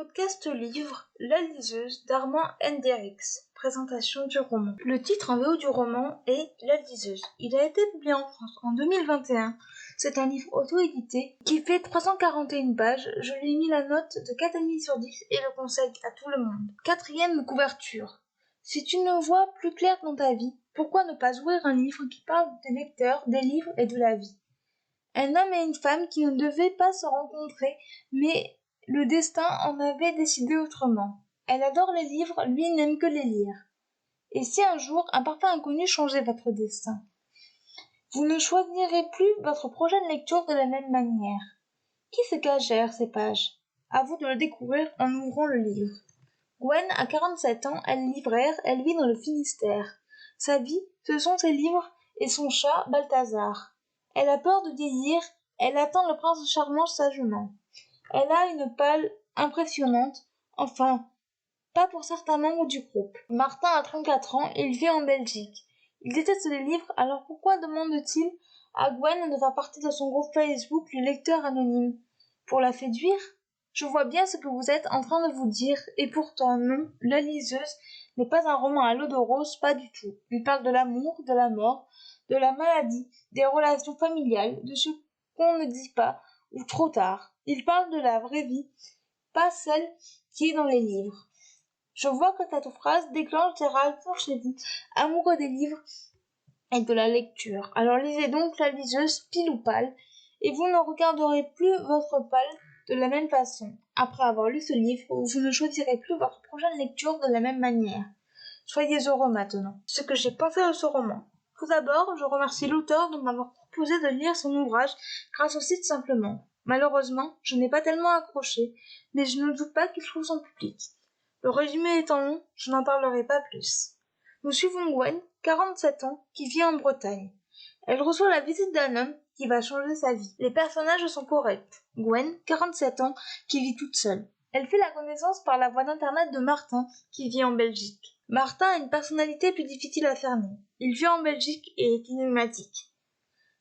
Podcast livre La liseuse d'Armand Hendrix. Présentation du roman. Le titre en VO du roman est La liseuse. Il a été publié en France en 2021. C'est un livre auto-édité qui fait 341 pages. Je lui ai mis la note de 4,5 sur 10 et le conseille à tout le monde. 4e couverture. Si tu ne vois plus clair dans ta vie, pourquoi ne pas ouvrir un livre qui parle des lecteurs, des livres et de la vie? Un homme et une femme qui ne devaient pas se rencontrer, mais le destin en avait décidé autrement. Elle adore les livres, lui n'aime que les lire. Et si un jour un parfum inconnu changeait votre destin? Vous ne choisirez plus votre prochaine lecture de la même manière. Qui se cache derrière ces pages? À vous de le découvrir en ouvrant le livre. Gwen a 47 ans, elle est libraire, elle vit dans le Finistère. Sa vie, ce sont ses livres et son chat, Balthazar. Elle a peur de vieillir, elle attend le prince charmant sagement. Elle a une palle impressionnante, enfin, pas pour certains membres du groupe. Martin a 34 ans et il vit en Belgique. Il déteste les livres, alors pourquoi demande-t-il à Gwen de faire partie de son groupe Facebook Les Lecteurs Anonymes? Pour la séduire? Je vois bien ce que vous êtes en train de vous dire, et pourtant non, La liseuse n'est pas un roman à l'eau de rose, pas du tout. Il parle de l'amour, de la mort, de la maladie, des relations familiales, de ce qu'on ne dit pas, ou trop tard. Il parle de la vraie vie, pas celle qui est dans les livres. Je vois que cette phrase déclenche des réactions chez vous, amoureux des livres et de la lecture. Alors lisez donc La liseuse, pile ou pâle, et vous ne regarderez plus votre pâle de la même façon. Après avoir lu ce livre, vous ne choisirez plus votre prochaine lecture de la même manière. Soyez heureux maintenant. Ce que j'ai pensé de ce roman. Tout d'abord, je remercie l'auteur de m'avoir proposé de lire son ouvrage grâce au site Simplement. Malheureusement, je n'ai pas tellement accroché, mais je ne doute pas qu'il trouve son public. Le résumé étant long, je n'en parlerai pas plus. Nous suivons Gwen, 47 ans, qui vit en Bretagne. Elle reçoit la visite d'un homme qui va changer sa vie. Les personnages sont corrects. Gwen, 47 ans, qui vit toute seule. Elle fait la connaissance par la voie d'internet de Martin, qui vit en Belgique. Martin a une personnalité plus difficile à cerner. Il vit en Belgique et est énigmatique.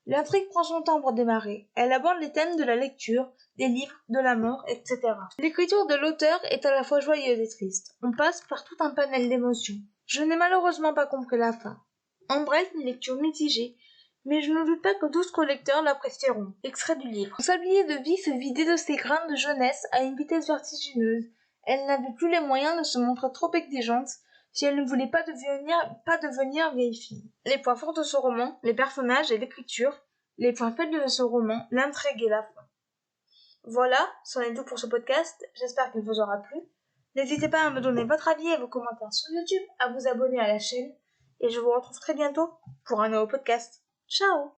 L'intrigue prend son temps pour démarrer. Elle aborde les thèmes de la lecture, des livres, de la mort, etc. L'écriture de l'auteur est à la fois joyeuse et triste. On passe par tout un panel d'émotions. Je n'ai malheureusement pas compris la fin. En bref, une lecture mitigée, mais je ne doute pas que d'autres lecteurs l'apprécieront. Extrait du livre. Son sablier de vie se vidait de ses grains de jeunesse à une vitesse vertigineuse. Elle n'avait plus les moyens de se montrer trop exigeante si elle ne voulait pas devenir vieille fille. Les points forts de ce roman, les personnages et l'écriture. Les points faibles de ce roman, l'intrigue et la fin. Voilà, c'en est tout pour ce podcast. J'espère qu'il vous aura plu. N'hésitez pas à me donner votre avis et vos commentaires sur YouTube, à vous abonner à la chaîne, et je vous retrouve très bientôt pour un nouveau podcast. Ciao!